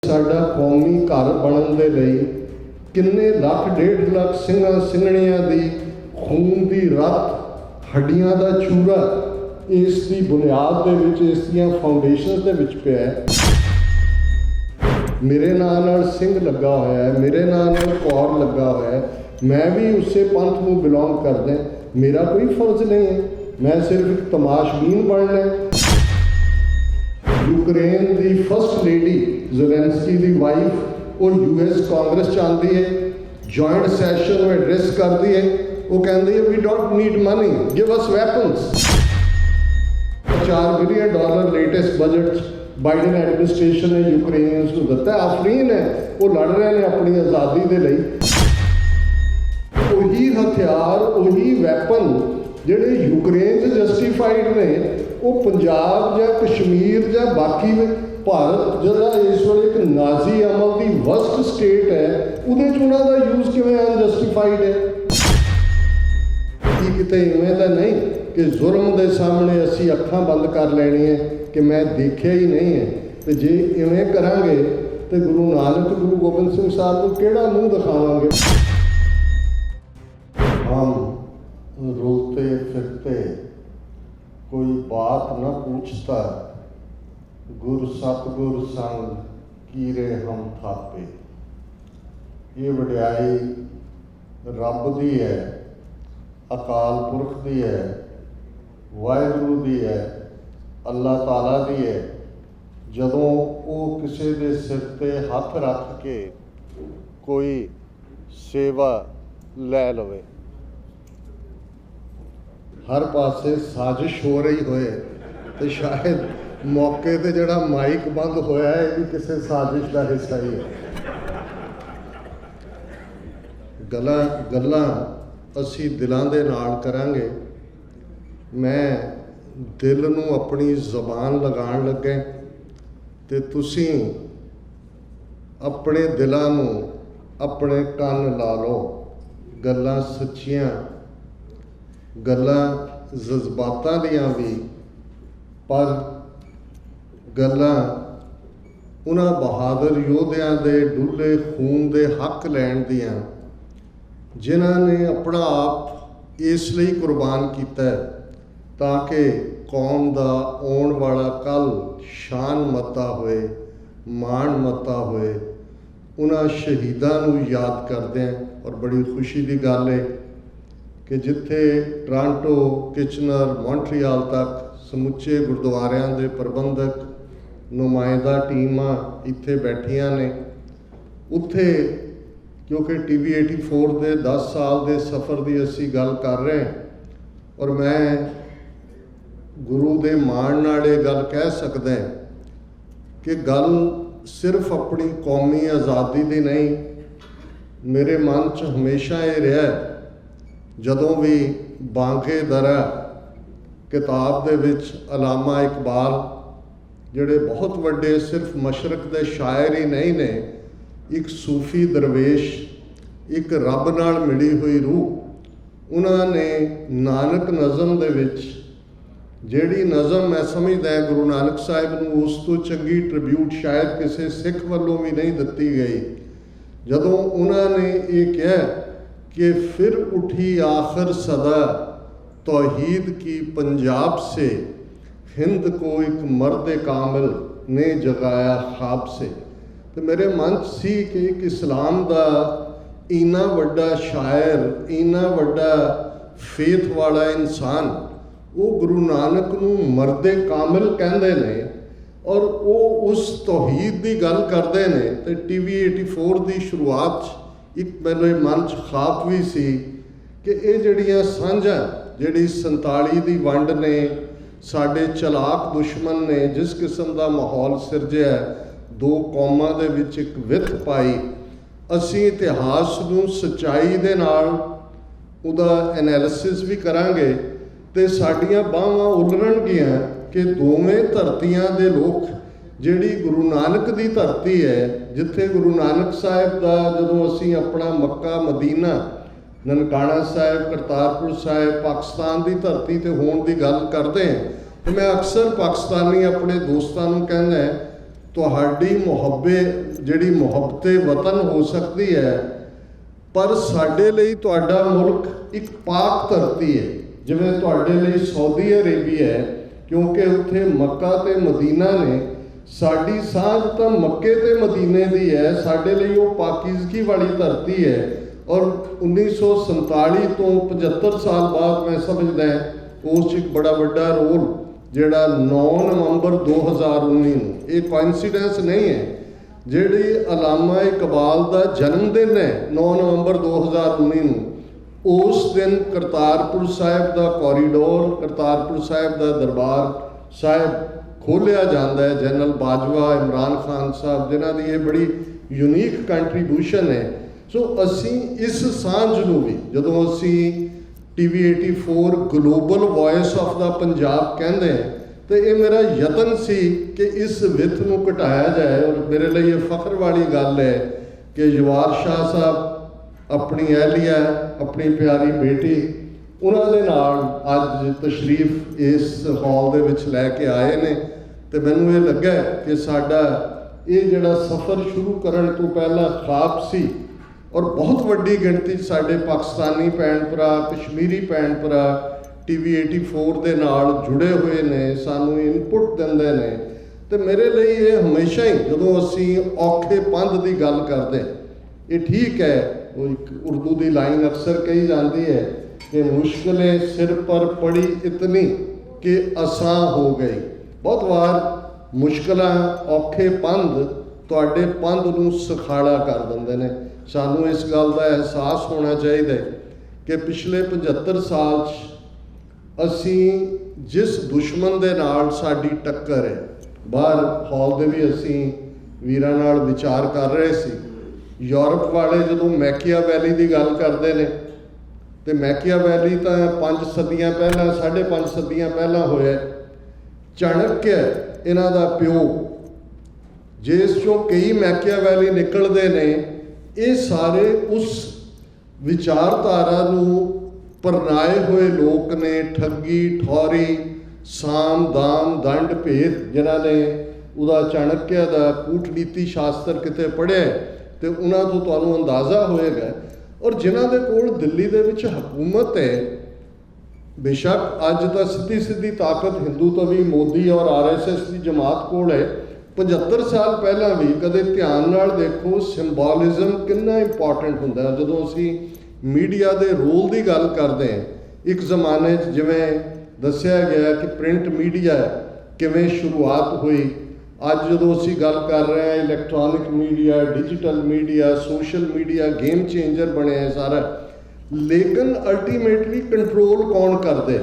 साडा कौमी घर बनन दे लई किन्ने लख 1.5 लाख ਸਿੰਘਾਂ ਸਿੰਘਣੀਆਂ ਦੀ खून की रत हड्डियां का चूरा इस दी बुनियाद दे विच इस दियां फाउंडेशनस दे विच पिया है। मेरे नाल सिंह लगा होया है, मेरे नाल कौर लगा होया है, मैं भी उसे पंथ नूं बिलोंग करदा। मेरा कोई फर्ज नहीं है, मैं सिर्फ एक तमाशबीन बनना है। यूक्रेन की फर्स्ट लेडी ज़ेलेंस्की की वाइफ वो US कांग्रेस चाहती है, जॉइंट सैशन में एड्रेस करती है, वो कहती है we don't need money, give us weapons. $4 billion latest budget Biden administration ने यूक्रेनियंस को दिता। अफरीन है वो लड़ रहे हैं अपनी आज़ादी के लिए। वही हथियार वही वैपन जिहड़े यूक्रेन च जस्टिफाइड ने वो पंजाब या कश्मीर या बाकी भारत जिहड़ा इस वेले एक नाजी अमल की वर्स्ट स्टेट है उहदे च उन्हां दा यूज़ किवें अनजस्टिफाइड है। किते इवें तां नहीं कि जुर्म के सामने असी अखां बंद कर लैनी है कि मैं देखिया ही नहीं है। तो जे इवें करांगे तो गुरु नानक गुरु गोबिंद सिंह साहब को किहड़ा मूँह दिखावांगे। हम रुलते फिरते कोई बात न पूछता, गुर सतगुर संग कीरे हम थापे। ये वड्याई रब दी है, अकाल पुरख दी है, वाहिगुरू दी है, अल्लाह ताला दी है। जदों वो किसी दे सिर ते हथ रख के कोई सेवा लै लवे, हर पासे साजिश हो रही होए तो शायद मौके ते जिहड़ा माइक बंद होया है भी किसी साजिश का हिस्सा ही है। गल्लां असी दिलों के नाल करांगे। मैं दिल नूं अपनी जबान लगान लगे ते तुसी अपने दिलों नूं अपने कन ला लो। गल्लां सच्चियां, गल्लां जज्बातां दियां भी, पर गल्लां उन्हां बहादुर योधियां दे डुले खून दे हक लैण दियां जिन्हां ने अपना आप इस लिए कुर्बान किया ताकि कौम का आने वाला कल शान मता होए, मान मता होए। उन्हां शहीदां नूं याद करदे हैं। और बड़ी खुशी की गल है कि जिथे टोरंटो, किचनर, मॉन्ट्रियल तक समुचे गुरुद्वारियां दे प्रबंधक नुमाइंदा टीमां इत्थे बैठियां ने, उत्थे क्योंकि TV 84 के 10 साल के सफ़र की असी गल कर रहे हैं। और मैं गुरु के मान नाल ये गल कह सकदा कि गल सिर्फ अपनी कौमी आज़ादी की नहीं। मेरे मन च हमेशा ये रहा जदों भी बांके दरा किताब दे विच अलामा इकबाल जिहड़े बहुत वड्डे सिर्फ मशरक के शायर ही नहीं ने, एक सूफी दरवेश, एक रब नाल मिली हुई रूह, उन्होंने नानक नज़म दे विच जिहड़ी नज़म मैं समझदा गुरु नानक साहिब नूं उस तो चंगी ट्रिब्यूट शायद किसी सिख वालों भी नहीं दिती गई। जदों उन्होंने ये कहा कि फिर उठी आखिर सदा तौहीद की पंजाब से, हिंद को एक मर्द कामिल ने जगाया ख्वाब से। तो मेरे मन सी कि एक इस्लाम का इन्ना वड्डा शायर, इन्ना वड्डा फेथ वाला इंसान, वो गुरु नानक नूं मर्दे कामिल कहंदे ने और वो उस तौहीद की गल करते हैं। तो TV 84 की शुरुआत एक मेरे मन च ख्वाब भी सी कि ये जड़ियाँ सांझां जिहड़ी 47 की वंड ने साडे चलाक दुश्मन ने जिस किस्म का माहौल सिरजिया, दो कौमां दे विच एक विथ पाई, असी इतिहास नूं सच्चाई दे नाल उहदा एनालिसिस भी करांगे ते साडियां बाहां उलरनगियां कि दोवें धरतियां दे लोग जिहड़ी गुरु नानक दी धरती है, जिथे गुरु नानक साहिब दा जदों असी अपना मक्का मदीना ननकाना साहिब, करतारपुर साहिब, पाकिस्तान की धरती ते होण दी गल करते हैं तो मैं अक्सर पाकिस्तानी अपने दोस्तों नूं कहंदा ਤੁਹਾਡੀ ਮੁਹੱਬੇ ਜਿਹੜੀ ਮੁਹੱਬਤੇ ਵਤਨ ਹੋ ਸਕਦੀ ਹੈ, ਪਰ ਸਾਡੇ ਲਈ ਤੁਹਾਡਾ ਮੁਲਕ ਇੱਕ ਪਾਕ ਧਰਤੀ ਹੈ। ਜਿਵੇਂ ਤੁਹਾਡੇ ਲਈ ਸਾਊਦੀ ਅਰੇਬੀਆ ਹੈ, ਕਿਉਂਕਿ ਉੱਥੇ ਮੱਕਾ ਤੇ ਮਦੀਨਾ ਨੇ। ਸਾਡੀ ਸਾਂਝ ਤਾਂ ਮੱਕੇ ਤੇ ਮਦੀਨੇ ਦੀ ਹੈ, ਸਾਡੇ ਲਈ ਉਹ ਪਾਕੀਜ਼ਗੀ ਵਾਲੀ ਧਰਤੀ ਹੈ। ਔਰ 1947 ਤੋਂ 75 ਸਾਲ ਬਾਅਦ ਮੈਂ ਸਮਝਦਾ ਉਸ 'ਚ ਇੱਕ ਬੜਾ ਵੱਡਾ ਰੋਲ ਜਿਹੜਾ 9 ਨਵੰਬਰ 2019 ਨੂੰ, ਇਹ ਕੋਇਨਸੀਡੈਂਸ ਨਹੀਂ ਹੈ, ਜਿਹੜੀ ਅਲਾਮਾ ਇਕਬਾਲ ਦਾ ਜਨਮ ਦਿਨ ਹੈ 9 ਨਵੰਬਰ 2019 ਨੂੰ, ਉਸ ਦਿਨ ਕਰਤਾਰਪੁਰ ਸਾਹਿਬ ਦਾ ਕੋਰੀਡੋਰ, ਕਰਤਾਰਪੁਰ ਸਾਹਿਬ ਦਾ ਦਰਬਾਰ ਸਾਹਿਬ ਖੋਲ੍ਹਿਆ ਜਾਂਦਾ ਹੈ। ਜਨਰਲ ਬਾਜਵਾ, ਇਮਰਾਨ ਖਾਨ ਸਾਹਿਬ, ਜਿਨ੍ਹਾਂ ਦੀ ਇਹ ਬੜੀ ਯੂਨੀਕ ਕੰਟਰੀਬਿਊਸ਼ਨ ਹੈ। ਸੋ ਅਸੀਂ ਇਸ ਸਾਂਝ ਨੂੰ ਵੀ, ਜਦੋਂ ਅਸੀਂ TV 84 ਗਲੋਬਲ ਵੌਇਸ ਆਫ ਦਾ ਪੰਜਾਬ ਕਹਿੰਦੇ ਹਾਂ, ਤੇ ਇਹ ਮੇਰਾ ਯਤਨ ਸੀ ਕਿ ਇਸ ਵਿੱਥ ਨੂੰ ਘਟਾਇਆ ਜਾਏ। ਔਰ ਮੇਰੇ ਲਈ ਇਹ ਫਖਰ ਵਾਲੀ ਗੱਲ ਹੈ ਕਿ ਯਵਾਰ ਸ਼ਾਹ ਸਾਹਿਬ ਆਪਣੀ ਅਹਿਲੀਆ, ਆਪਣੀ ਪਿਆਰੀ ਬੇਟੀ, ਉਹਨਾਂ ਦੇ ਨਾਲ ਅੱਜ ਤਸ਼ਰੀਫ ਇਸ ਹਾਲ ਦੇ ਵਿੱਚ ਲੈ ਕੇ ਆਏ ਨੇ। ਤੇ ਮੈਨੂੰ ਇਹ ਲੱਗਾ ਕਿ ਸਾਡਾ ਇਹ ਜਿਹੜਾ ਸਫ਼ਰ ਸ਼ੁਰੂ ਕਰਨ ਤੋਂ ਪਹਿਲਾਂ ਖਾਬ ਸੀ, ਔਰ ਬਹੁਤ ਵੱਡੀ ਗਿਣਤੀ 'ਚ ਸਾਡੇ ਪਾਕਿਸਤਾਨੀ ਭੈਣ ਭਰਾ, ਕਸ਼ਮੀਰੀ ਭੈਣ ਭਰਾ TV 84 ਦੇ ਨਾਲ ਜੁੜੇ ਹੋਏ ਨੇ, ਸਾਨੂੰ ਇਨਪੁਟ ਦਿੰਦੇ ਨੇ। ਤੇ ਮੇਰੇ ਲਈ ਇਹ ਹਮੇਸ਼ਾ ਹੀ, ਜਦੋਂ ਅਸੀਂ ਔਖੇ ਪੰਧ ਦੀ ਗੱਲ ਕਰਦੇ, ਇਹ ਠੀਕ ਹੈ, ਉਹ ਇੱਕ ਉਰਦੂ ਦੀ ਲਾਈਨ ਅਕਸਰ ਕਹੀ ਜਾਂਦੀ ਹੈ ਕਿ ਮੁਸ਼ਕਿਲੇ ਸਿਰ ਪਰ ਪੜੀ ਇਤਨੀ ਕਿ ਆਸਾਂ ਹੋ ਗਈ। ਬਹੁਤ ਵਾਰ ਮੁਸ਼ਕਿਲਾਂ, ਔਖੇ ਪੰਧ ਤੁਹਾਡੇ ਪੰਧ ਨੂੰ ਸੁਖਾਲਾ ਕਰ ਦਿੰਦੇ ਨੇ। ਸਾਨੂੰ ਇਸ ਗੱਲ ਦਾ ਅਹਿਸਾਸ ਹੋਣਾ ਚਾਹੀਦਾ ਕਿ ਪਿਛਲੇ 75 ਸਾਲ 'ਚ ਅਸੀਂ ਜਿਸ ਦੁਸ਼ਮਣ ਦੇ ਨਾਲ ਸਾਡੀ ਟੱਕਰ ਹੈ, ਬਾਹਰ ਹਾਲ ਦੇ ਵੀ ਅਸੀਂ ਵੀਰਾਂ ਨਾਲ ਵਿਚਾਰ ਕਰ ਰਹੇ ਸੀ। ਯੂਰਪ ਵਾਲੇ ਜਦੋਂ ਮੈਕੀਆਵੈਲੀ ਦੀ ਗੱਲ ਕਰਦੇ ਨੇ, ਤੇ ਮੈਕੀਆਵੈਲੀ ਤਾਂ 5 ਸਦੀਆਂ ਪਹਿਲਾਂ, 5.5 ਸਦੀਆਂ ਪਹਿਲਾਂ ਹੋਇਆ। ਚਾਣਕਿਆ ਇਹਨਾਂ ਦਾ ਪਿਓ, ਜਿਸ 'ਚੋਂ ਕਈ ਮੈਕੀਆਵੈਲੀ ਨਿਕਲਦੇ ਨੇ, ਇਹ ਸਾਰੇ ਉਸ ਵਿਚਾਰਧਾਰਾ ਨੂੰ ਪਰਨਾਏ ਹੋਏ ਲੋਕ ਨੇ। ਠੱਗੀ, ਠੌਰੀ, ਸਾਮ, ਦਾਮ, ਦੰਡ, ਭੇਦ, ਜਿਨ੍ਹਾਂ ਨੇ ਉਹਦਾ ਚਾਣਕਿਆ ਦਾ ਕੂਟਨੀਤੀ ਸ਼ਾਸਤਰ ਕਿਤੇ ਪੜ੍ਹਿਆ, ਤੇ ਉਹਨਾਂ ਤੋਂ ਤੁਹਾਨੂੰ ਅੰਦਾਜ਼ਾ ਹੋਏਗਾ। ਔਰ ਜਿਨ੍ਹਾਂ ਦੇ ਕੋਲ ਦਿੱਲੀ ਦੇ ਵਿੱਚ ਹਕੂਮਤ ਹੈ, ਬੇਸ਼ੱਕ ਅੱਜ ਤਾਂ ਸਿੱਧੀ ਤਾਕਤ ਹਿੰਦੂਤਵੀ ਮੋਦੀ ਔਰ RSS ਦੀ ਜਮਾਤ ਕੋਲ ਹੈ, 75 ਸਾਲ ਪਹਿਲਾਂ ਵੀ ਕਦੇ ਧਿਆਨ ਨਾਲ ਦੇਖੋ ਸਿੰਬੋਲਿਜ਼ਮ ਕਿੰਨਾ ਇੰਪੋਰਟੈਂਟ ਹੁੰਦਾ। ਜਦੋਂ ਅਸੀਂ ਮੀਡੀਆ ਦੇ ਰੋਲ ਦੀ ਗੱਲ ਕਰਦੇ ਹਾਂ, ਇੱਕ ਜ਼ਮਾਨੇ 'ਚ ਜਿਵੇਂ ਦੱਸਿਆ ਗਿਆ ਕਿ ਪ੍ਰਿੰਟ ਮੀਡੀਆ ਕਿਵੇਂ ਸ਼ੁਰੂਆਤ ਹੋਈ, ਅੱਜ ਜਦੋਂ ਅਸੀਂ ਗੱਲ ਕਰ ਰਹੇ ਹਾਂ electronic media, digital media, social media game changer ਬਣਿਆ ਸਾਰਾ। ਲੇਕਿਨ ਅਲਟੀਮੇਟਲੀ ਕੰਟਰੋਲ ਕੌਣ ਕਰਦੇ?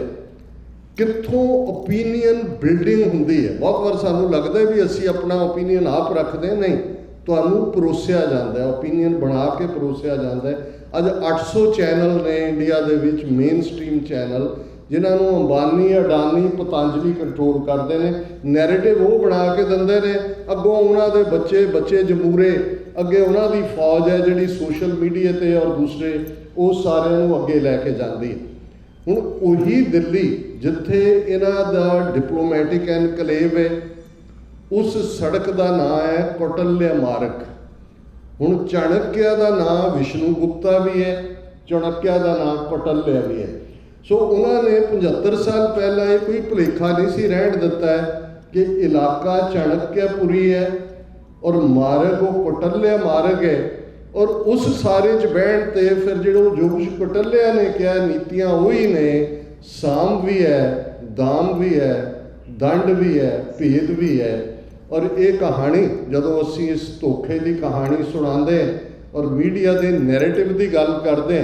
ਕਿੱਥੋਂ ਓਪੀਨੀਅਨ ਬਿਲਡਿੰਗ ਹੁੰਦੀ ਹੈ? ਬਹੁਤ ਵਾਰ ਸਾਨੂੰ ਲੱਗਦਾ ਵੀ ਅਸੀਂ ਆਪਣਾ ਓਪੀਨੀਅਨ ਆਪ ਰੱਖਦੇ, ਨਹੀਂ, ਤੁਹਾਨੂੰ ਪਰੋਸਿਆ ਜਾਂਦਾ ਹੈ, ਓਪੀਨੀਅਨ ਬਣਾ ਕੇ ਪਰੋਸਿਆ ਜਾਂਦਾ ਹੈ। ਅੱਜ 800 ਚੈਨਲ ਨੇ ਇੰਡੀਆ ਦੇ ਵਿੱਚ, ਮੇਨ ਸਟ੍ਰੀਮ ਚੈਨਲ, ਜਿਨ੍ਹਾਂ ਨੂੰ ਅੰਬਾਨੀ, ਅਡਾਨੀ, ਪਤੰਜਲੀ ਕੰਟਰੋਲ ਕਰਦੇ ਨੇ। ਨੈਰੇਟਿਵ ਉਹ ਬਣਾ ਕੇ ਦਿੰਦੇ ਨੇ, ਅੱਗੋਂ ਉਹਨਾਂ ਦੇ ਬੱਚੇ ਜਮੂਰੇ, ਅੱਗੇ ਉਹਨਾਂ ਦੀ ਫੌਜ ਹੈ ਜਿਹੜੀ ਸੋਸ਼ਲ ਮੀਡੀਆ 'ਤੇ ਔਰ ਦੂਸਰੇ ਉਹ ਸਾਰਿਆਂ ਨੂੰ ਅੱਗੇ ਲੈ ਕੇ ਜਾਂਦੀ ਹੈ। ਹੁਣ ਉਹੀ ਦਿੱਲੀ ਜਿੱਥੇ ਇਹਨਾਂ ਦਾ ਡਿਪਲੋਮੈਟਿਕ ਐਨਕਲੇਵ ਹੈ, ਉਸ ਸੜਕ ਦਾ ਨਾਂ ਹੈ ਕੌਟਲਿਆ ਮਾਰਗ। ਹੁਣ ਚਾਣਕਿਆ ਦਾ ਨਾਂ ਵਿਸ਼ਨੂੰ ਗੁਪਤਾ ਵੀ ਹੈ, ਚਾਣਕਿਆ ਦਾ ਨਾਂ ਕੌਟਲਿਆ ਵੀ ਹੈ। ਸੋ ਉਹਨਾਂ ਨੇ 75 ਸਾਲ ਪਹਿਲਾਂ ਇਹ ਕੋਈ ਭੁਲੇਖਾ ਨਹੀਂ ਸੀ ਰਹਿਣ ਦਿੱਤਾ ਹੈ ਕਿ ਇਲਾਕਾ ਚਾਣਕਿਆਪੁਰੀ ਹੈ ਔਰ ਮਾਰਗ ਉਹ ਕੌਟਲਿਆ ਮਾਰਗ ਹੈ। ਔਰ ਉਸ ਸਾਰੇ 'ਚ ਬਹਿਣ 'ਤੇ ਫਿਰ ਜਿਹੜਾ ਜੋ ਕੁਛ ਕੌਟਲਿਆ ਨੇ ਕਿਹਾ, ਨੀਤੀਆਂ ਉਹੀ ਨੇ, ਸਾਮ ਵੀ ਹੈ, ਦਾਮ ਵੀ ਹੈ, ਦੰਡ ਵੀ ਹੈ, ਭੇਦ ਵੀ ਹੈ। ਔਰ ਇਹ ਕਹਾਣੀ ਜਦੋਂ ਅਸੀਂ ਇਸ ਧੋਖੇ ਦੀ ਕਹਾਣੀ ਸੁਣਾਉਂਦੇ ਔਰ ਮੀਡੀਆ ਦੇ ਨੈਰੇਟਿਵ ਦੀ ਗੱਲ ਕਰਦੇ,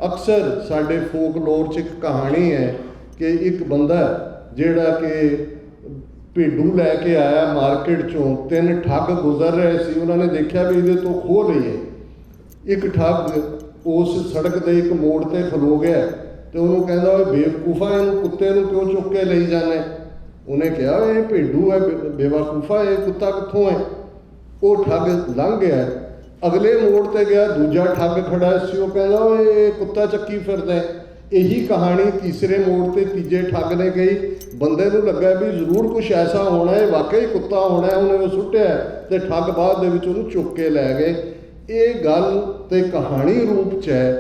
ਅਕਸਰ ਸਾਡੇ ਫੋਕਲੋਰ 'ਚ ਇੱਕ ਕਹਾਣੀ ਹੈ ਕਿ ਇੱਕ ਬੰਦਾ ਜਿਹੜਾ ਕਿ ਭੇਡੂ ਲੈ ਕੇ ਆਇਆ ਮਾਰਕੀਟ 'ਚੋਂ, 3 ਠੱਗ ਗੁਜ਼ਰ ਰਹੇ ਸੀ, ਉਹਨਾਂ ਨੇ ਦੇਖਿਆ ਵੀ ਇਹਦੇ ਤੋਂ ਖੋਹ ਲਈਏ। ਇੱਕ ਠੱਗ ਉਸ ਸੜਕ ਦੇ ਇੱਕ ਮੋੜ 'ਤੇ ਖਲੋ ਗਿਆ ਤੇ ਉਹਨੂੰ ਕਹਿੰਦਾ, ਓਏ ਬੇਵਕੂਫਾ, ਇਹਨੂੰ ਕੁੱਤੇ ਨੂੰ ਕਿਉਂ ਚੁੱਕ ਕੇ ਲਈ ਜਾਂਦੇ? ਉਹਨੇ ਕਿਹਾ, ਇਹ ਭੇਡੂ ਹੈ, ਬੇਵਕੂਫਾ, ਇਹ ਕੁੱਤਾ ਕਿੱਥੋਂ ਹੈ? ਉਹ ਠੱਗ ਲੰਘ ਗਿਆ, ਅਗਲੇ ਮੋੜ 'ਤੇ ਗਿਆ, ਦੂਜਾ ਠੱਗ ਖੜਾ ਸੀ, ਉਹ ਕਹਿੰਦਾ, ਓਏ ਇਹ ਕੁੱਤਾ ਚੱਕੀ ਫਿਰਦਾ, यही कहानी तीसरे मोड़ ते तीजे ठग ने कही। बंदे नूं लगा भी जरूर कुछ ऐसा होना है, वाकई कुत्ता होना है, उन्हें वो सुट्टिया तो ठग बाद दे विच उहनूं चुक के लै गए। ये गल तो कहानी रूप च है,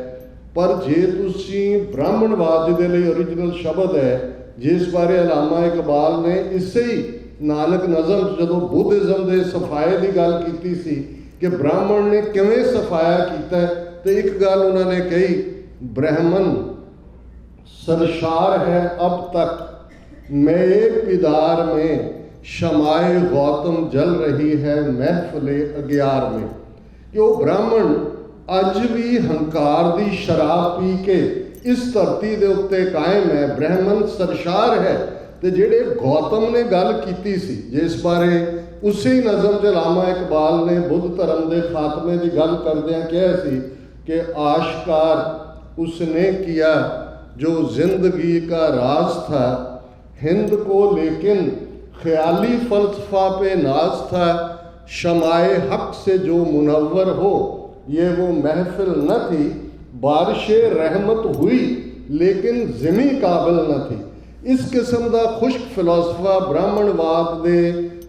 पर जे तुसीं ब्राह्मणवाद जिहदे लई ओरिजिनल शब्द है, जिस बारे अलामा इकबाल ने इसे ही नानक नज़म जदों बुद्धिज़म के सफाए की गल की सी कि ब्राह्मण ने किवें सफाया किया, तो एक गल उन्होंने कही, ब्राह्मण सरशार है अब तक मैं पिदार में, शमाए गौतम जल रही है महफिले अग्यार में। कि वो ब्राह्मण अज भी हंकार की शराब पी के इस धरती के उत्ते कायम है, ब्राह्मण सरशार है। तो जेड़े गौतम ने गल की सी, जिस बारे उसी नज़म च अलामा इकबाल ने बुद्ध धर्म के खात्मे की गल करदियां कहा सी कि आशकार उसने किया जो जिंदगी का राज था, हिंद को लेकिन ख्याली फलसफा पे नाज था, शमाए हक से जो मुनव्वर हो ये वो महफिल न थी, बारिशे रहमत हुई लेकिन ज़िमी काबिल न थी। इस किस्म का खुश्क फिलोसफा ब्राह्मणवाद दे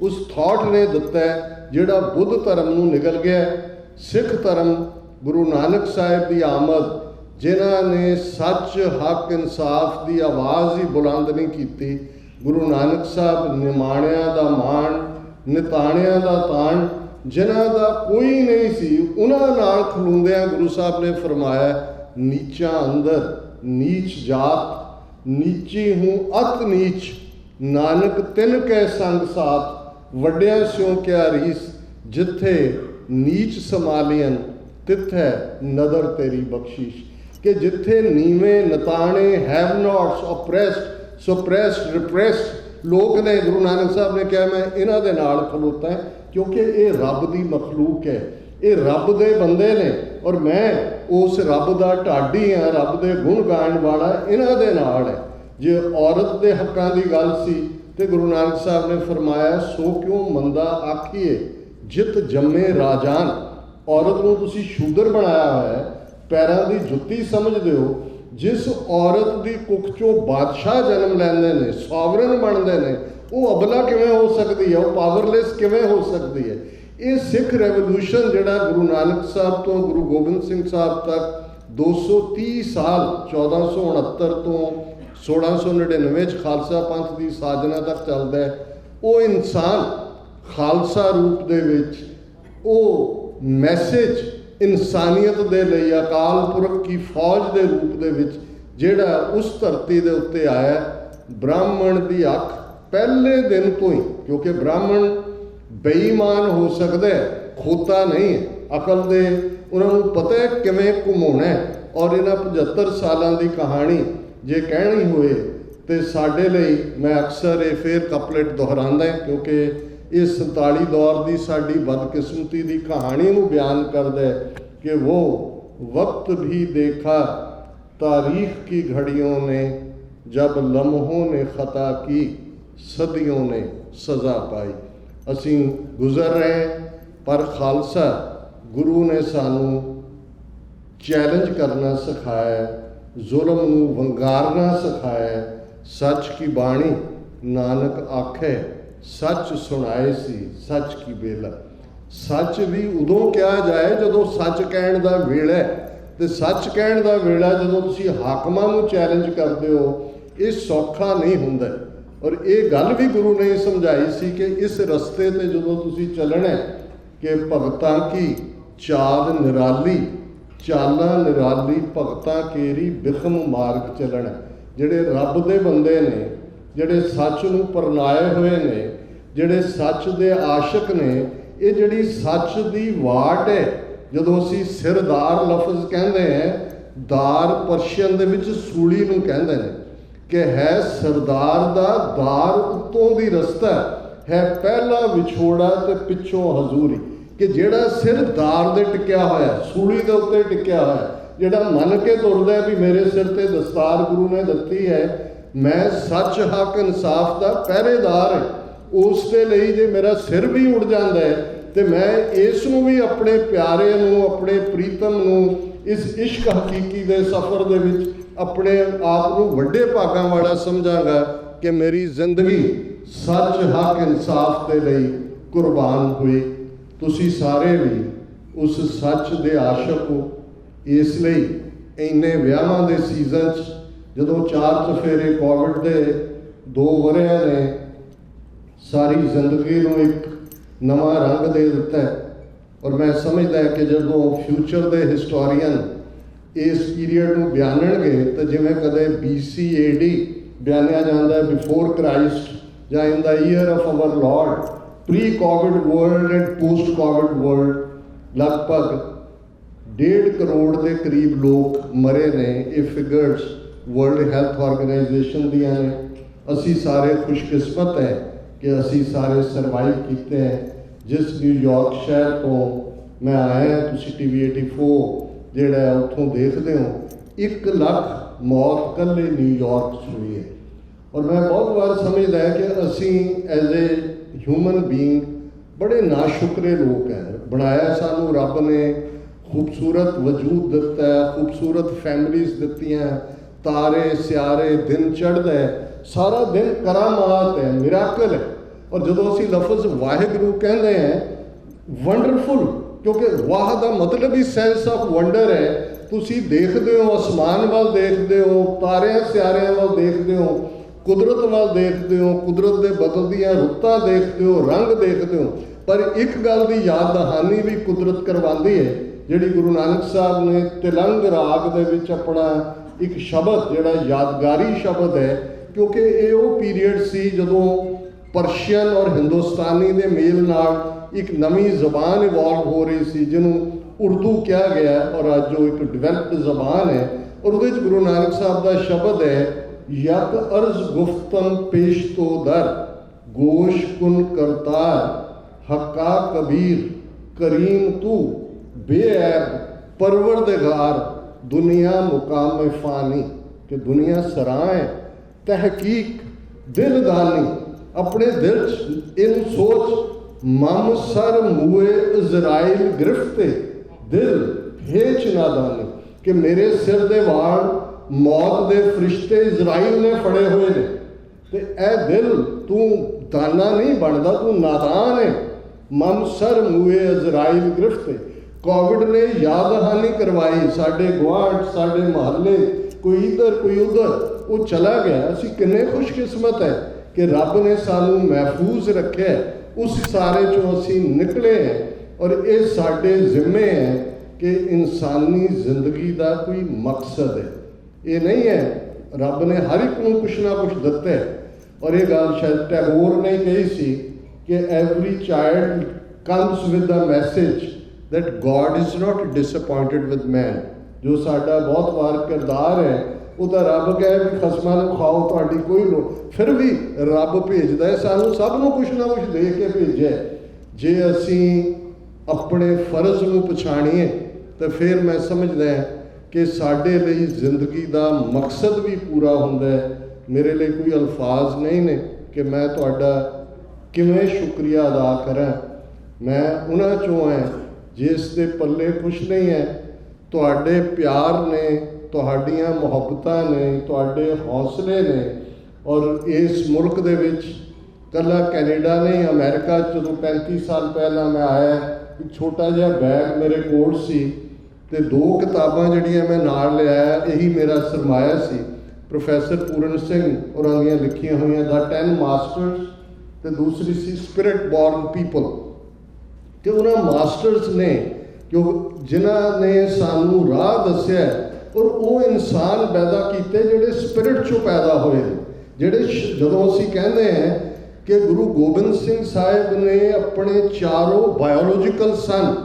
उस थॉट ने दिता है जिहड़ा बुद्ध धर्म नूं निगल गया। सिख धर्म गुरु नानक साहिब की आमद, जिन्हां ने सच हक इंसाफ की आवाज़ ही बुलंद नहीं की। गुरु नानक साहब निमाणिया दा मान, निताणिया दा ताण, जिन्हां दा कोई नहीं सी, उन्हां नाल खलोंदियां गुरु साहब ने फरमाया, नीचा अंदर नीच जात, नीची हूँ अत नीच, नानक तिन कै संग साथ, वड्डिया स्यों क्या रीस, जिथे नीच समालियन तिथे नदर तेरी बख्शीश। कि जिथे नीवे नताणे have nots oppressed suppressed repressed लोग ने, गुरु नानक साहब ने कहा मैं इन्हां दे नाल खलोता है, क्योंकि ये रब की मखलूक है, ये रब दे बंदे ने, और मैं उस रब का ढाडी हाँ, रब के गुण गाण वाला इन्हां दे नाल है। जे औरत के हकों की गल सी तो गुरु नानक साहब ने फरमाया, सो क्यों मंदा आखिए जित जम्मे राजान। औरत नूं तुसीं शूदर बनाया हुआ है, पैरों की जुत्ती समझते हो। जिस औरत की कुख चों बादशाह जन्म लैंदे ने, सॉवरन बनते हैं, वो अबला किवें हो सकती है, वो पावरलैस किवें हो सकती है। ये सिख रेवोल्यूशन जिहड़ा गुरु नानक साहब तो गुरु गोबिंद सिंह साहब तक 230 साल 1469 तो 1699 खालसा पंथ की साजना तक चलता है, वो इंसान खालसा रूप दे विच वो मैसेज इंसानियत दे लई अकाल पुरख की फौज के रूप दे विच जिहड़ा उस धरती दे उत्ते आया। ब्राह्मण की अख पहले दिन तो ही, क्योंकि ब्राह्मण बेईमान हो सकता है, खोता नहीं है, अकल दे उन्होंने पता है किवें घुमाउणा है। और इन्हां 75 सालों की कहानी जे कहनी होए तो साडे लई, मैं अक्सर ये फिर कपलेट दोहरांदा है, क्योंकि इस 47 दौर की साड़ी बदकिस्मती की कहानी को बयान करता है कि वो वक्त भी देखा तारीख की घड़ियों ने, जब लम्हों ने खता की सदियों ने सज़ा पाई। असीं गुजर रहे हैं, पर खालसा गुरु ने सानू चैलेंज करना सिखाया, जुल्म नूं वंगारना सिखाया। सच की बाणी नानक आखे, सच सुनाए सी सच की बेला। सच भी उदों कहा जाए जदों सच कहण दा वेला है, तो सच कहण दा वेला जदों तुसीं हाकमां नूं चैलेंज करते हो, ये सौखा नहीं हुंदा। और ये गल भी गुरु ने समझाई सी कि इस रस्ते ते जदों तुसीं चलना है कि भगतां की चाल निराली, चाला निराली भगतां केरी बिखम मार्ग चलना। जिहड़े रब दे बंदे ने, जिहड़े सच नूं परनाए हुए ने, जिहड़े सच दे आशिक ने, ये जिहड़ी सच दी वाट है, जदों असीं सिरदार लफ्ज़ कहंदे हैं, दार पर्शियन दे विच सूली नूं कहंदे ने कि है सरदार दा दार उत्तों दी रस्ता है, पहला विछोड़ा ते पिछों हजूरी। कि जिहड़ा सिर दार दे टिकिया होया, सूली दे उत्ते टिकिया होया, जिहड़ा मन के तुरदा भी मेरे सिर ते दस्तार गुरु ने दित्ती है, मैं सच हक इंसाफ का पहरेदार है, उस दे लई जे मेरा सिर भी उड़ जाता है तो मैं इस नूं भी अपने प्यारे नूं, अपने प्रीतम नूं इस इश्क हकीकी दे सफ़र दे विच अपने आप नूं वड्डे भागां वाला समझांगा कि मेरी जिंदगी सच हक इंसाफ के लिए कुर्बान हुई। तुसी सारे भी उस सच दे आशक हो। इसलिए इन्ने विआहां दे सीजन जदों 4 चफेरे कोविड के 2 वरियां ने सारी जिंदगी नूं एक नवा रंग दे दिता है। और मैं समझदा है कि जदों फ्यूचर के हिस्टोरीयन इस पीरीयड नूं बयानणगे तो जिवें कदे BC AD बयानिया जाता है, बिफोर क्राइस्ट या in the year of our Lord, pre Covid world and post Covid world, लगभग 1.5 करोड़ के करीब लोग मरे ने। ये फिगर्स वर्ल्ड हेल्थ ऑर्गेनाइजेशन दियां ने। असी सारे खुशकिस्मत हैं कि असी सारे सर्वाइव किए हैं। जिस न्यूयॉर्क शहर तो मैं आया, तुसी TV 84 जिहड़ा उत्थों देखते हो, 1 लाख मौत कल न्यूयॉर्क हुई है। और मैं बहुत बार समझदा है कि असी एज ए ह्यूमन बीइंग बड़े नाशुक्रे लोग हैं। बनाया सानू रब ने, खूबसूरत वजूद दिता है, खूबसूरत फैमिलीज दित्ती हैं, तारे सियारे, दिन चढ़दा है, सारा दिन करामात है, मिराकल है। और जो असी लफज वाहिगुरू कहते हैं, वंडरफुल, क्योंकि वाह का मतलब ही सेंस ऑफ वंडर है। तुसी देखते हो, आसमान वाल देखते हो, तारियां सियारियां वाल देखते हो, कुदरत वाल देखते हो, कुदरत के बदलदियां रुत्तां देखते हो, रंग देखते हो। पर एक गल की याद दहानी भी कुदरत करवाती है, जिहड़ी गुरु नानक साहब ने तिलंग राग दे विच अपना एक शब्द जिहड़ा यादगारी शब्द है, क्योंकि ये वो पीरीयड सी जदों परशियन और हिंदुस्तानी के मेल नाल एक नवी जबान इवॉल्व हो रही सी, जिन्हों उर्दू कहा गया और अज जो एक डिवेलप्ड जबान है। और उहदे गुरु नानक साहब का शब्द है, यक अर्ज गुफ्तम पेश तो दर, गोश कुन करतार, हक्का कबीर करीम तू, बेऐब परवरदिगार, दुनिया मुकाम फ़ानी, कि दुनिया सराय तहकीक दिलदानी, अपने दिल इन सोच मम सर मुए इजराइल गिरफ्ते दिल हेच नादानी, कि मेरे सिर दे वाल मौत दे फरिश्ते इजराइल ने फड़े हुए ने, ते ए दिल तू दाना नहीं बनता, तू नादान है। मम सर मुए इजराइल गिरफ्ते। कोविड ने याद दहानी करवाई, साढ़े गुआढ़, साढ़े महल्ले, कोई इधर कोई उधर, वो चला गया। असी किन्ने खुशकिस्मत है कि रब ने सानू महफूज रखे, उस सारे चों असी निकले हैं। और ये साडे जिम्मे है कि इंसानी जिंदगी का कोई मकसद है। ये नहीं है रब ने हर एक को कुछ ना कुछ दिता है। और ये गल शायद टैगोर ने कही सी कि every child comes with the message that God is not disappointed with man. जो साडा बहुत बार किरदार है, वो तो रब कहे भी खसमां नूं खाओ, तुहाडी कोई लो, फिर भी रब भेजदा है सानू सब नूं कुछ ना कुछ दे के भेजे। जे असी अपने फर्ज नूं पछाणीए तो फिर मैं समझदा है कि साडे लई जिंदगी का मकसद भी पूरा हुंदा है। मेरे लिए कोई अल्फाज नहीं ने कि मैं तुहाडा किवें शुक्रिया अदा करां। मैं उन्हां चों है जिस दे पल्ले कुछ नहीं है। तुहाडे प्यार ने, तुहाडियां मुहब्बतां ने, तुहाडे हौसले ने। और इस मुल्क दे विच कला कैनेडा नहीं, अमेरिका जो 35 साल पहला मैं आया, एक छोटा जिहा बैग मेरे कोल सी ते 2 किताबां जिहड़ियां मैं नाल ले आया, यही मेरा सरमाया सी। प्रोफैसर पूरन सिंह होरां दियां लिखियां होईयां द 10 मास्टर्स, ते दूसरी सी स्पिरिट बॉर्न पीपल। कि उन्होंने मास्टर्स ने जो जिन्हों ने सानू राह दस्या, और वो इंसान पैदा किए जिहड़े स्पिरिट चों पैदा होए, जिहड़े जदों असीं कहंदे हैं कि गुरु गोबिंद सिंह साहिब ने अपने 4 बायोलॉजिकल सन,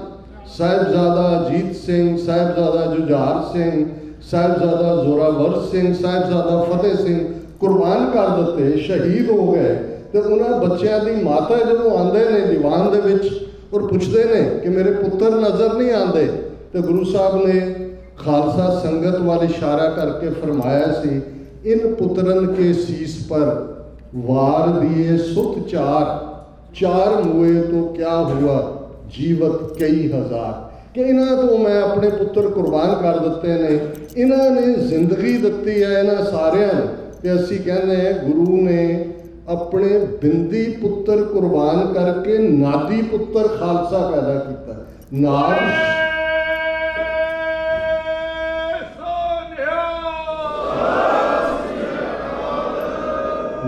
साहिबजादा अजीत सिंह, साहिबजादा जुझार सिंह, साहिबजादा जोरावर सिंह, साहिबजादा फतेह सिंह कुर्बान कर दिते, शहीद हो गए। तो उन्होंने बच्चों की माता जो आते हैं दीवान दे विच और पूछते हैं कि मेरे पुत्र नज़र नहीं आते, तो गुरु साहब ने खालसा संगत वाल इशारा करके फरमाया सी, इन पुत्रन के शीस पर वार दिए सुत 4 मुए तो क्या हुआ, जीवत कई हज़ार, कि इन्हां तो मैं अपने पुत्र कुर्बान कर दिते ने, इन्हां ने जिंदगी दिती है इन्हां सारियां ने। ते असीं कहने हैं गुरु ने अपने बिंदी पुत्र कुर्बान करके नादी पुत्र खालसा पैदा किया।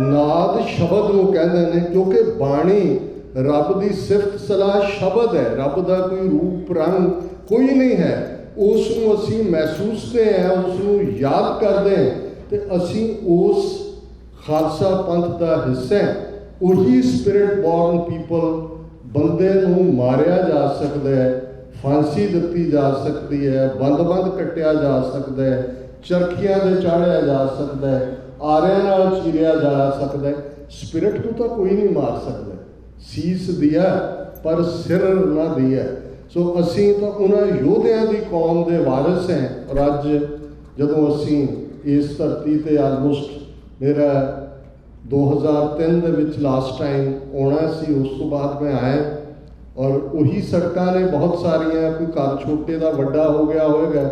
नाद शब्द नूं कहंदे ने, क्योंकि बाणी रब की सिफत सलाह शब्द है, रब का कोई रूप रंग कोई नहीं है। उसनूं असीं महसूसते हैं, उसनूं याद करते हैं, तो असीं उस खालसा पंथ का हिस्सा है। उही स्पिरिट बॉर्न पीपल बंदे नूं मारिया जा सकता है, फांसी दिती जा सकती है, बंद बंद कट्टिया जा सकता है, चरखियां दे चाढ़िया जा सकता है, आरियां नाल चीरिया जा सकता है। स्पिरिट को तो कोई नहीं मार सकता। सीस दिया पर सिर ना दिया। सो असीं तो उन्हां योधियां दी कौम दे वारिस हैं। और अज जदों असीं इस धरती ते आलमोस्ट मेरा 2003 दे विच लास्ट टाइम आना सी, उस तो बाद मैं आया और उही सड़कां ने बहुत सारियां, कोई घर छोटे दा वड्डा हो गया होएगा,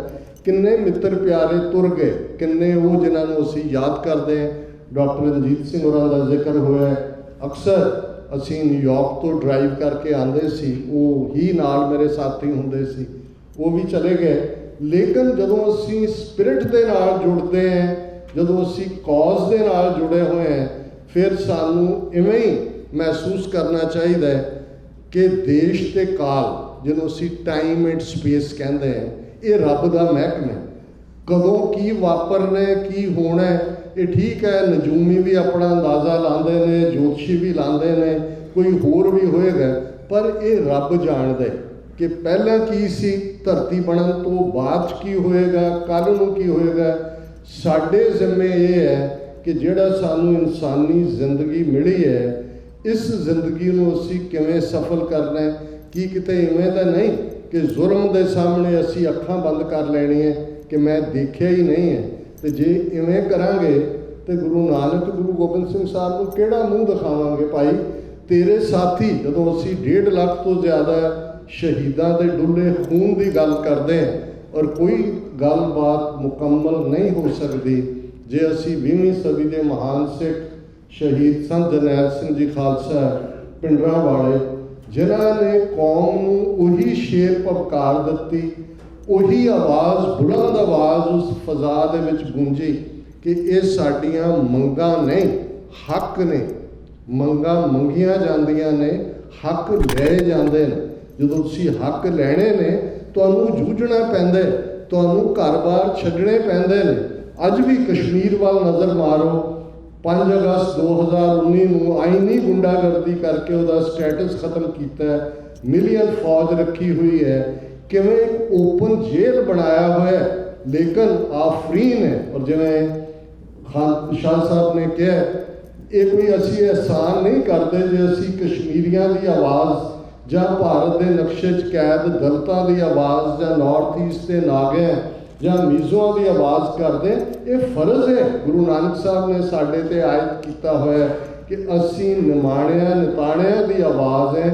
किन्ने मित्र प्यारे तुर गए, किन्ने वो जिन्हां नूं असीं याद करते हैं। डॉक्टर रंजीत सिंह होरां दा जिक्र होया। अक्सर असीं न्यूयॉर्क तो ड्राइव करके आते सी, वो ही नाल मेरे साथी हुंदे सी, वो भी चले गए। लेकिन जदों असीं स्पिरिट दे नाल जुड़ते हैं, जदों असीं कॉज दे नाल जुड़े हुए हैं, फिर सानू इवें ही महसूस करना चाहिए कि देश ते काल, जिन्हों असीं टाइम एंड स्पेस कहते हैं, ये रब का महकमा है। कदों की वापरना की होना है, ये ठीक है। नजूमी भी अपना अंदाज़ा लाते हैं, ज्योतिषी भी लाते हैं, कोई होर भी होएगा, पर ये रब जानदा है कि पहला की सी, धरती बनन तो बाद की होएगा, कल नूं की होएगा। साडे जिम्मे ये है कि जिहड़ा सानू इंसानी जिंदगी मिली है, इस जिंदगी नूं असीं किवें सफल करना है। कि किते इवें तां नहीं कि जुर्म दे सामने असीं अखां बंद कर लैणी है कि मैं देखिया ही नहीं है। तो जे इवें करांगे तो गुरु नानक गुरु गोबिंद सिंह साहब को किहड़ा मूँह दिखावांगे। भाई तेरे साथी, जदों असीं 1.5 लाख तो ज़्यादा शहीदां दे डुले खून की गल करते हैं, और कोई गलबात मुकम्मल नहीं हो सकती जे असीं 20वीं सदी के महान सिख शहीद संत जरनैल सिंह जी खालसा पिंडरां वाले, जिन्हां ने कौम नूं उही शेर पवकार दित्ती, उही आवाज़ बुलंद आवाज़ उस फज़ा दे विच गूंजी कि ये साडियां मंगां नहीं, हक ने। मंगां मंगियां जांदियां ने, हक ले जांदे ने। जदों तुसीं हक लैणे ने, तुहानूं जूझना पैंदा, तुहानूं घर-बार छड्डणे पैंदे ने। अज भी कश्मीर वाल नज़र मारो, 5 अगस्त 2019 नूं आईनी गुंडागर्दी करके उहदा स्टेटस खत्म किया, मिलियन फौज रखी हुई है, किवें ओपन जेल बनाया हुआ है, लेकिन आफरीन है। और जिवें खान शाह साहब ने कहा, ये कोई असी एहसान नहीं करते जे असी कश्मीरियों की आवाज़ जां भारत के नक्शे च कैद दलितां की आवाज़ जां नॉर्थ ईस्ट के नागे जां मीज़ोआं की आवाज़ करते। ये फर्ज है गुरु नानक साहब ने साडे ते आयत किया हुआ कि असी निमाणिया निताणिया की आवाज़ है।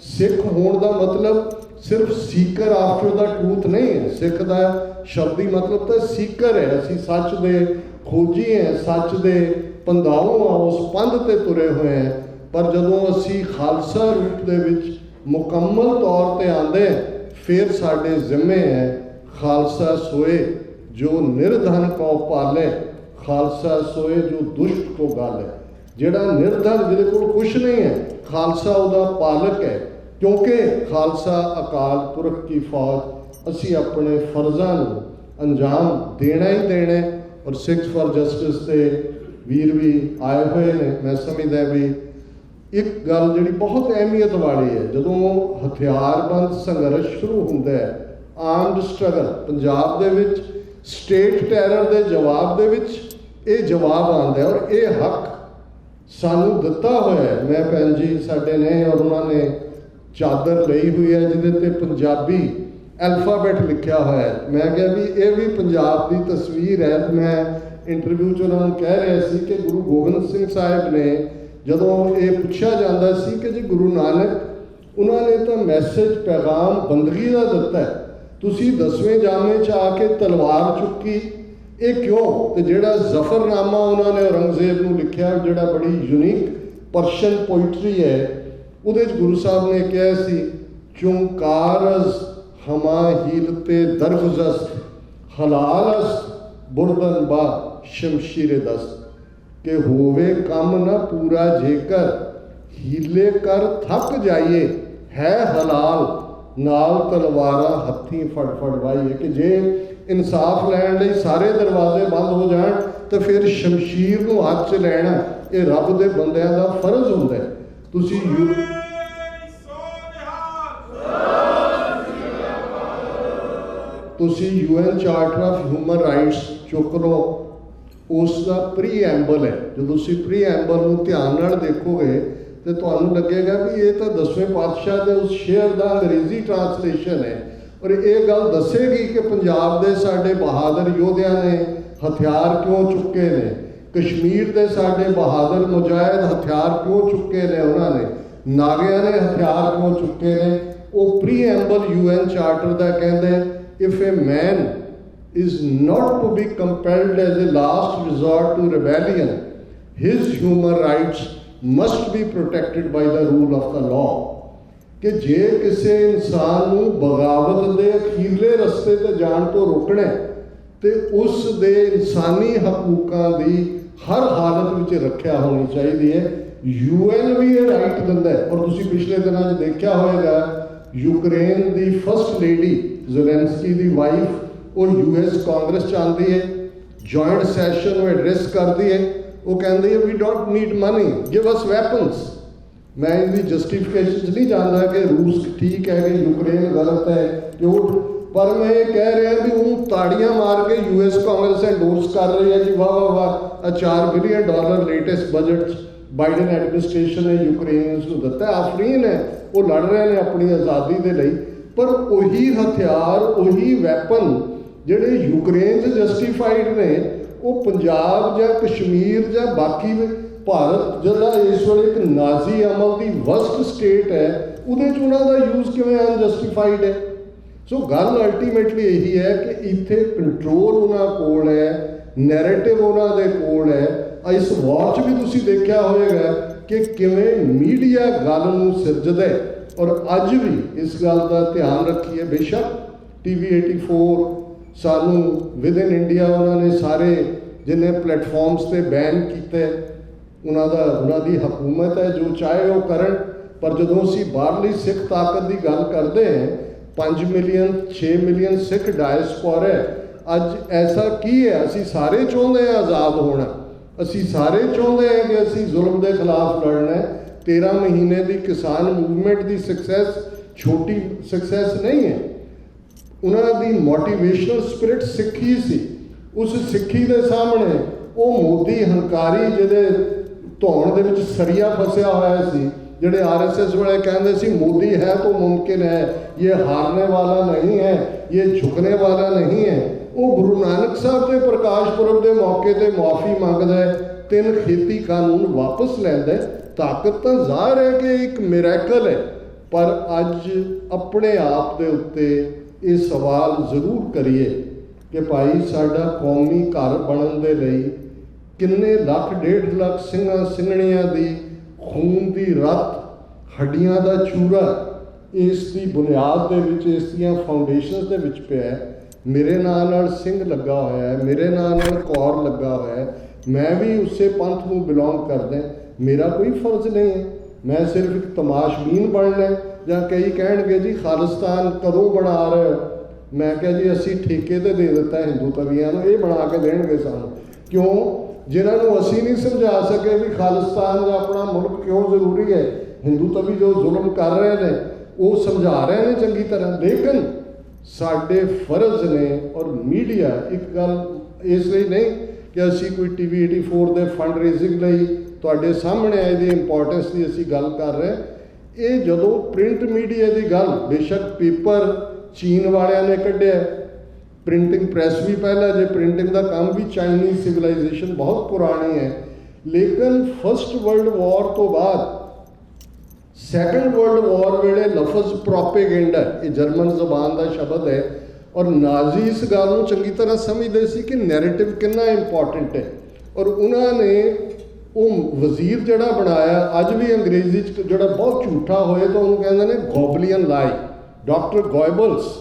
सिख होने का मतलब सिर्फ सीकर आफ्टर द ट्रूथ नहीं है। सिख का शब्दी मतलब तो सीकर है, असी सच दे खोजी हैं, सच दे पंधाओ उस पंध ते तुरे हुए हैं। पर जदों असी खालसा रूप दे विच मुकम्मल तौर पर आते फिर साडे जिम्मे है खालसा सोए जो निर्धन को पाले, खालसा सोए जो दुष्ट को गाले। जिहड़ा निर्धन जिहदे कोल कुछ नहीं है, खालसा उहदा पालक है, क्योंकि खालसा अकाल पुरख की फौज। असी अपने फर्जां नूं अंजाम देना ही देना। और सिक्स फॉर जस्टिस के वीर भी आए हुए ने। मैं समझदा भी एक गल जिहड़ी बहुत अहमियत वाली है, जदों हथियारबंद संघर्ष शुरू होंदा है, armed struggle Punjab they which state terror के जवाब दे विच ये जवाब आंदा है और ये हक सानू दिता होया है। मैं भैन जी साडे ने और उन्होंने चादर ली हुई है जिहदे ते पंजाबी अल्फाबेट लिखा हुआ है। मैं कहा भी ये भी पंजाब की तस्वीर है। मैं इंटरव्यू च उन्होंने कह रहा सी कि गुरु गोबिंद सिंह साहिब ने जदों ये पूछा जाता सी कि जी गुरु नानक उन्होंने तो मैसेज पैगाम बंदगी का दिता है। तुसी 10वें जामे च आके तलवार चुकी, ये क्यों? तो जोड़ा जफरनामा उन्होंने औरंगजेब को लिखा, जोड़ा बड़ी यूनीक पर्शियन पोइट्री है, उहदे च गुरु साहब ने कहा सी, चुंकारज हमा हीलते दरगुजस्त हलालस्त बुरदन बा शमशीर दस्त, के होवे कम न पूरा जेकर हीले कर थक जाइए, है हलाल नाल तलवारा हथी फड़ फड़ वाइए। कि जे इंसाफ लैण लई सारे दरवाजे बंद हो जाए तो फिर शमशीर को हाथ च लैना ये रब दे बंदियां दा फर्ज हुंदा है। तुसी UN charter of human rights चुक लो, उसका प्रीएम्बल है। जो तुसी प्रीएम्बल को ध्यान नाल देखोगे तो तुहानूं लगेगा भी ये तो 10वें पातशाह के उस शेर का अंग्रेजी ट्रांसलेशन है, और ये गल दसेगी कि पंजाब के साडे बहादुर योद्धियां ने हथियार क्यों चुके ने, कश्मीर के साडे बहादुर मुजाहिद हथियार क्यों चुके ने, उन्होंने नागिया ने हथियार क्यों चुके ने। वो प्रीएम्बल UN चार्टर का कहते if a man is not to be compelled as a last resort to rebellion, his human rights must be protected by the rule of the law। कि जे किसी इंसान को बगावत के अखीरले रस्ते ते जान तो रोकना तो उस दे इंसानी हकूकों की हर हालत में रक्षा होनी चाहिए है। UN भी ये राइट दिंदा है। और तुसी पिछले दिनों देखा होगा यूक्रेन की फर्स्ट लेडी ज़ेलेंस्की की वाइफ और US कांग्रेस चाहती है, जॉइंट सैशन में एड्रेस करती है, वो कहती है we don't need money, give us weapons. मैं इनकी जस्टिफिकेशन नहीं जानता कि रूस ठीक है कि यूक्रेन गलत है क्यों, पर मैं ये कह रहा भी वो ताड़ियां मार के US कांग्रेस एंडोर्स कर रही है कि वाह वाह वाह, $4 billion latest budget Biden administration ने यूक्रेनियंस को दिता है। आफरीन है, वो लड़ रहे हैं अपनी आज़ादी के लिए, पर वही हथियार वही वैपन ਜਿਹੜੇ यूक्रेन से जस्टिफाइड ने वो पंजाब या कश्मीर या बाकी भारत जिहड़ा इस वेले एक नाजी अमल की वस्ट स्टेट है उहदे च उन्हां दा यूज़ किवें अनजस्टिफाइड है। सो गल अल्टीमेटली यही है कि इत्थे कंट्रोल उन्हां कोल है, नैरेटिव उन्हां दे कोल है। इस वॉर च भी तुसीं देखिया होएगा कि किवें मीडिया गल नूं सिरजदा है, और अज भी इस गल का ध्यान रखिए। बेशक TV 84 सानू विद इन इंडिया उन्होंने सारे जिन्हें प्लेटफॉर्म्स से बैन किए, उन्होंने हुकूमत है जो चाहे वो करन, पर जो असी बाहरली सिख ताकत की गल करते हैं 5 मिलियन 6 मिलियन सिख डायस्पोरा है। अज ऐसा की है, असी सारे चाहते हैं आज़ाद होना, असी सारे चाहते हैं कि असी जुल्म के खिलाफ लड़ना है। 13 महीने की किसान मूवमेंट की सक्सैस छोटी सक्सैस नहीं है, उन्होंने मोटिवेशनल स्पिरिट सिक्खी सी। उस सिक्खी के सामने वो मोदी हंकारी जिहदे धौण दे विच सरिया फसिया होया सी, जिहड़े RSS वाले कहते सी मोदी है तो मुमकिन है, ये हारने वाला नहीं है, ये झुकने वाला नहीं है। वो गुरु नानक साहब के प्रकाश पुरब के मौके पर मुआफ़ी मंगदा है, 3 खेती कानून वापस लैंदा है। ताकत तो ज़ाहिर है कि एक मिरेकल है, पर अज अपने आप के उत्ते ये सवाल जरूर करिए कि भाई साडा कौमी घर बनन दे लई किन्ने लख 1.5 लाख सिंघां सिंघणियां दी खून की रत हड्डियां का चूरा इसकी बुनियाद दे विच, इसदियां फाउंडेशन दे विच पिया है। मेरे नाल सिंह लगा होया है, मेरे नाल कौर लगा होया है, मैं भी उसे पंथ को बिलोंग करदा, मेरा कोई फर्ज नहीं है। मैं सिर्फ एक तमाशबीन बनना है। ਜਾਂ कई कहणगे जी खालिस्तान कदों बना रहे हो, मैं क्या जी असी ठेके ते दे दिता हिंदू तवियां नूं, ये बना के देणगे सानूं। क्यों? जिन्होंने असी नहीं समझा सके भी खालिस्तान का अपना मुल्क क्यों जरूरी है। हिंदू तवी जो जुल्म कर रहे हैं वो समझा रहे हैं चंगी तरह, लेकिन साडे फर्ज ने और मीडिया एक गल इसलिए नहीं कि असी कोई TV 84 के फंड रेजिंग लई तुहाडे सामने आए दी इंपोर्टेंस की असी गल कर रहे हैं। ये जदों प्रिंट मीडिया की गल, बेशक पेपर चीन वालियां ने कढ़िया, प्रिंटिंग प्रैस भी पहला, जो प्रिंटिंग का काम भी चाइनीज़ सिविलाइजेशन बहुत पुरानी है, लेकिन फर्स्ट वर्ल्ड वॉर तो बाद सैकंड वर्ल्ड वॉर वेले लफज प्रोपेगेंडा, ये जर्मन जबान का शब्द है, और नाजी इस गल को चंगी तरह समझते सी कि नैरेटिव कितना इंपॉर्टेंट है। और उन्होंने वो वजीर जड़ा बनाया, अज भी अंग्रेजी जड़ा बहुत झूठा होए तो उन्होंने कहते हैं गॉबलियन लाई, डॉक्टर गॉयबल्स,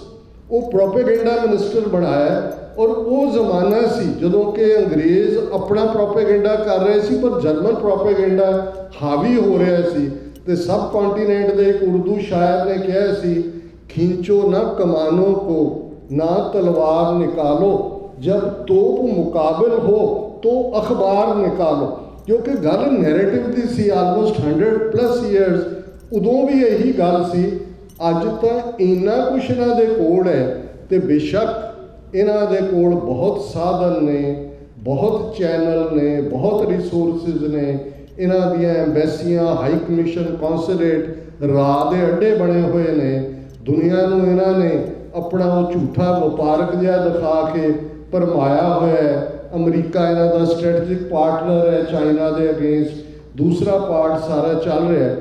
वो प्रोपेगेंडा मिनिस्टर बनाया। और वो जमाना सी जदों कि अंग्रेज़ अपना प्रोपेगेंडा कर रहे सी, पर जर्मन प्रोपेगेंडा हावी हो रहा सी। तो सब कॉन्टीनेंट के एक उर्दू शायर ने कहा सी, खींचो ना कमानों को ना तलवार निकालो, जब तोप मुकाबिल हो तो अखबार निकालो। क्योंकि गल नैरेटिव की सी, आलमोस्ट 100+ ईयर्स उदों भी यही गल सी। अज तो इन्ना कुछ इन्हां दे कोल है, तो बेशक इन्हां दे कोल बहुत साधन ने, बहुत चैनल ने, बहुत रिसोर्सिज ने, इन्हां दियां एम्बैसियां, हाई कमीशन, कौंसलेट, राह दे अड्डे बने हुए ने। दुनिया नूं इन्हां ने अपना वो झूठा वपारक जिहा दिखा के भरमाया होया है। अमरीका इन्हां दा स्ट्रैटेजिक पार्टनर है चाइना के अगेंस्ट, दूसरा पार्ट सारा चल रहा है।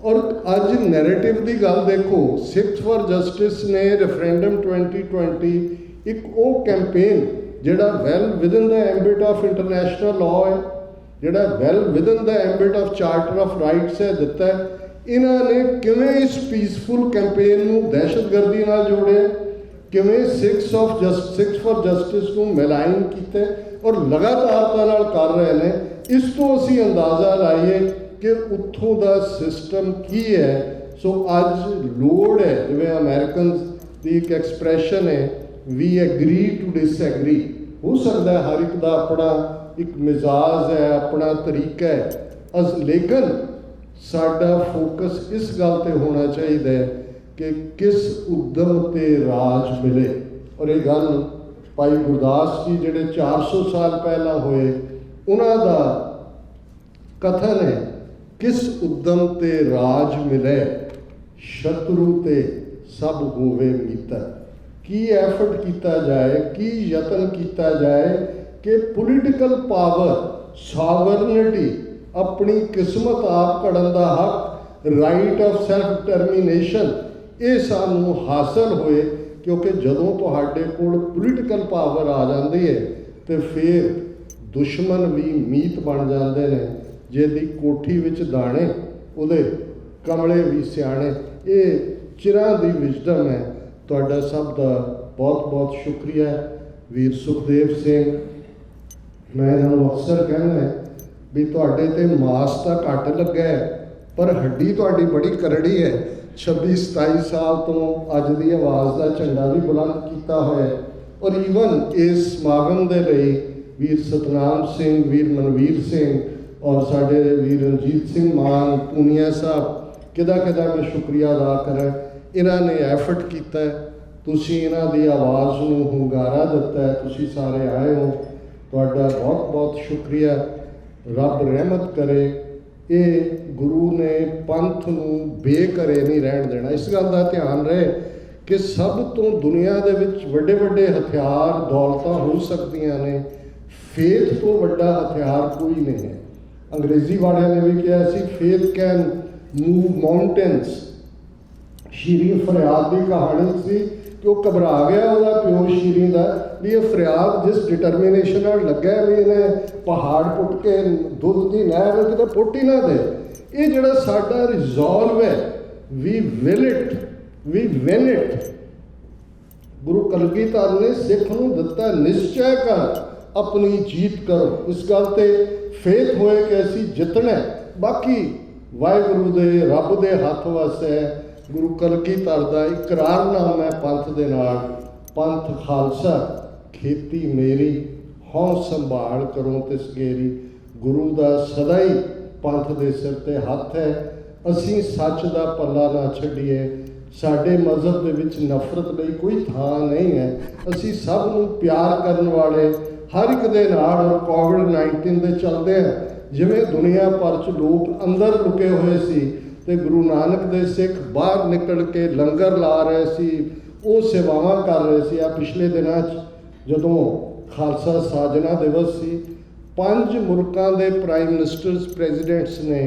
और अज नैरेटिव की गल देखो, सिक्स फॉर जस्टिस ने रेफरेंडम 2020 एक वो कैंपेन जिहड़ा well within the ambit of international law है, जिहड़ा well within the ambit of charter of rights है दिता है। इन्होंने किवें इस पीसफुल कैंपेन नूं दहशतगर्दी नाल जोड़े, किवें सिक्स फॉर जस्टिस को मिलाइन किया और लगातारता नाल कर रहे हैं। इस तो असी अंदाज़ा लाइए कि उत्थों का सिस्टम की है। सो अज लोड़ है, जिवें अमेरिकन की एक एक्सप्रैशन है, वी एग्री टू डिसएग्री। हो सकता है हर एक का अपना एक मिजाज है, अपना तरीका है, लेकिन साडा फोकस इस गल ते होना चाहिए कि किस उद्यम ते राज मिले। और ये गल भाई गुरदास जी जिहड़े 400 साल पहला होए, उन्हां दा कथन है, किस उद्यम ते राज मिले, शत्रु ते सब होवे मित्र। की एफर्ट किया जाए, की यतन किया जाए कि पोलिटिकल पावर, सॉवरनिटी, अपनी किस्मत आप घड़न का हक, राइट ऑफ सेल्फ डिटरमिनेशन, ये सानू हासिल होए। क्योंकि जदों तुहाडे कोल पोलिटिकल पावर आ जाती है तो फिर दुश्मन भी मीत बन जाते हैं। जिहदी कोठी विच दाणे उहदे कमले भी सियाणे। ये चिरां दी विजडम है। तुहाडा सब का बहुत बहुत शुक्रिया। वीर सुखदेव सिंह, मैं इन्होंने अक्सर कहना है भी तुहाडे ते मास तो घट लगा है, पर हड्डी तुहाडी बड़ी करड़ी है। 26-27 साल तो अज की आवाज़ का झंडा भी बुलंद किया होया है। और ईवन इस समागम के लिए वीर सतनाम सिंह, वीर मनवीर सिंह और साडे वीर रणजीत सिंह मान पूनिया साहब, किदा मैं शुक्रिया अदा करा। इन्होंने एफर्ट किया, तुसी इन्हां दी आवाज़ नूं हुंगारा दिता है, तुसी सारे आए हो, तुहाडा बहुत बहुत शुक्रिया। रब रहमत करे, ये गुरु ने पंथ नूं बेघरे नहीं रहन देना। इस गल का ध्यान रहे कि सब तो दुनिया दे विच वड्डे वड्डे हथियार, दौलतां हो सकदियां ने, फेथ तो वड्डा हथियार कोई नहीं है। अंग्रेजी वालियां ने भी कहा सी, फेथ कैन मूव माउंटेन्स। शीरी फरियाद की कहानी सी कि वो घबरा गया, वह प्यो शीरी का भी ये फरियाद जिस डिटरमिनेशन लगे भी इन्हें पहाड़ पुट के दुध की नहर कितने पुट ही ना दे। ये जोड़ा साडा रिजॉल्व है, we will it, we win it. Guru Kalgidhar ने सिख नूं दिता, निश्चय कर अपनी जीत करो। इस गल ते फेथ होए कि असी जितना। बाकी वाहिगुरु दे रब दे हथ वस है। गुरु कलगीधर का इकरारनामा है पंथ दे नाल, पंथ खालसा खेती मेरी, हौं संभाल करो ते सगेरी। गुरु का सदा ही पंथ दे सिर ते हथ है। असी सच का पल्ला ना छड्डीए। साडे मजहब दे विच नफरत लई कोई थां नहीं है। असी सब नूं प्यार करन वाले हर एक दे नाल। और कोविड-19 दे चलदे हैं, जिवें दुनिया भर च लोग अंदर लुके हुए सी ते गुरु नानक दे सिख बाहर निकल के लंगर ला रहे सी, वो सेवावां कर रहे सी। आ पिछले दिनों जदों खालसा साजना दिवस सी, 5 मुल्कां दे प्राइम मिनिस्टर्स, प्रेजिडेंट्स ने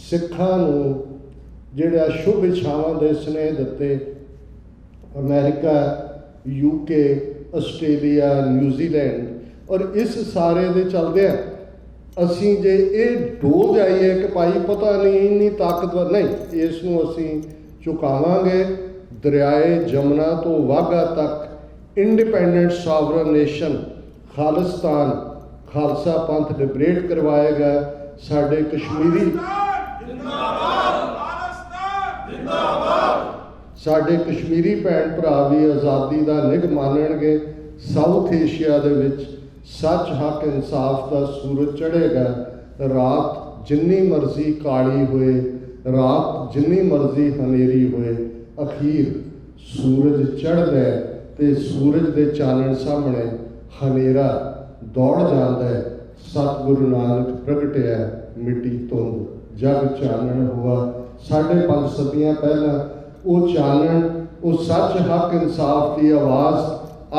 सिखां नूं ਜਿਹੜੇ ਸ਼ੁਭ ਇੱਛਾਵਾਂ ਦੇ ਸੁਨੇਹੇ ਦਿੱਤੇ। ਅਮਰੀਕਾ, UK, ਆਸਟ੍ਰੇਲੀਆ, ਨਿਊਜ਼ੀਲੈਂਡ ਔਰ ਇਸ ਸਾਰੇ ਦੇ ਚਲਦਿਆਂ ਅਸੀਂ ਜੇ ਇਹ ਡੋਲ ਜਾਈਏ ਕਿ ਭਾਈ ਪਤਾ ਨਹੀਂ ਇੰਨੀ ਤਾਕਤਵਰ ਨਹੀਂ, ਇਸ ਨੂੰ ਅਸੀਂ ਝੁਕਾਵਾਂਗੇ। ਦਰਿਆਏ ਜਮਨਾ ਤੋਂ ਵਾਘਾ ਤੱਕ ਇੰਡੀਪੈਂਡੈਂਟ ਸਾਵਰਨ ਨੇਸ਼ਨ ਖਾਲਿਸਤਾਨ ਖਾਲਸਾ ਪੰਥ ਲਿਬਰੇਟ ਕਰਵਾਏਗਾ। ਸਾਡੇ ਕਸ਼ਮੀਰੀ ਸਾਡੇ ਕਸ਼ਮੀਰੀ ਭੈਣ ਭਰਾ ਵੀ ਆਜ਼ਾਦੀ ਦਾ ਨਿੱਘ ਮਾਣਨਗੇ। ਸਾਊਥ ਏਸ਼ੀਆ ਦੇ ਵਿੱਚ ਸੱਚ, ਹੱਕ, ਇਨਸਾਫ ਦਾ ਸੂਰਜ ਚੜ੍ਹੇਗਾ। ਰਾਤ ਜਿੰਨੀ ਮਰਜ਼ੀ ਕਾਲੀ ਹੋਏ, ਰਾਤ ਜਿੰਨੀ ਮਰਜ਼ੀ ਹਨੇਰੀ ਹੋਏ, ਅਖੀਰ ਸੂਰਜ ਚੜ੍ਹਦਾ ਤੇ ਸੂਰਜ ਦੇ ਚਾਨਣ ਸਾਹਮਣੇ ਹਨੇਰਾ ਦੌੜ ਜਾਂਦਾ ਹੈ। ਸਤਿਗੁਰੂ ਨਾਨਕ ਪ੍ਰਗਟਿਆ ਮਿੱਟੀ ਧੁੰਦ ਜਗ ਚਾਨਣ ਹੁਆ। 5.5 ਸਦੀਆਂ ਪਹਿਲਾਂ ਉਹ ਚਾਨਣ, ਉਹ ਸੱਚ, ਹੱਕ, ਇਨਸਾਫ ਦੀ ਆਵਾਜ਼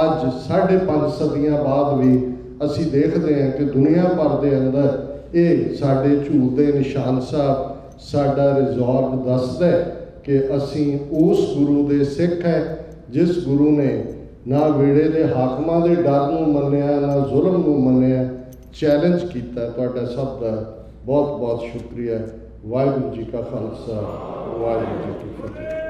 ਅੱਜ 5.5 ਸਦੀਆਂ ਬਾਅਦ ਵੀ ਅਸੀਂ ਦੇਖਦੇ ਹਾਂ ਕਿ ਦੁਨੀਆ ਭਰ ਦੇ ਅੰਦਰ ਇਹ ਸਾਡੇ ਝੂਲਦੇ ਨਿਸ਼ਾਨ ਸਾਹਿਬ ਸਾਡਾ ਰਿਜ਼ੋਰਵ ਦੱਸਦਾ ਕਿ ਅਸੀਂ ਉਸ ਗੁਰੂ ਦੇ ਸਿੱਖ ਹੈ ਜਿਸ ਗੁਰੂ ਨੇ ਨਾ ਵੇੜੇ ਦੇ ਹਾਕਮਾਂ ਦੇ ਡਰ ਨੂੰ ਮੰਨਿਆ, ਨਾ ਜ਼ੁਲਮ ਨੂੰ ਮੰਨਿਆ, ਚੈਲੰਜ ਕੀਤਾ। ਤੁਹਾਡਾ ਸਭ ਦਾ ਬਹੁਤ ਬਹੁਤ ਸ਼ੁਕਰੀਆ। ਵਾਹਿਗੁਰੂ ਜੀ ਕਾ ਖਾਲਸਾ, ਵਾਹਿਗੁਰੂ ਜੀ ਕੀ ਫਤਿਹ।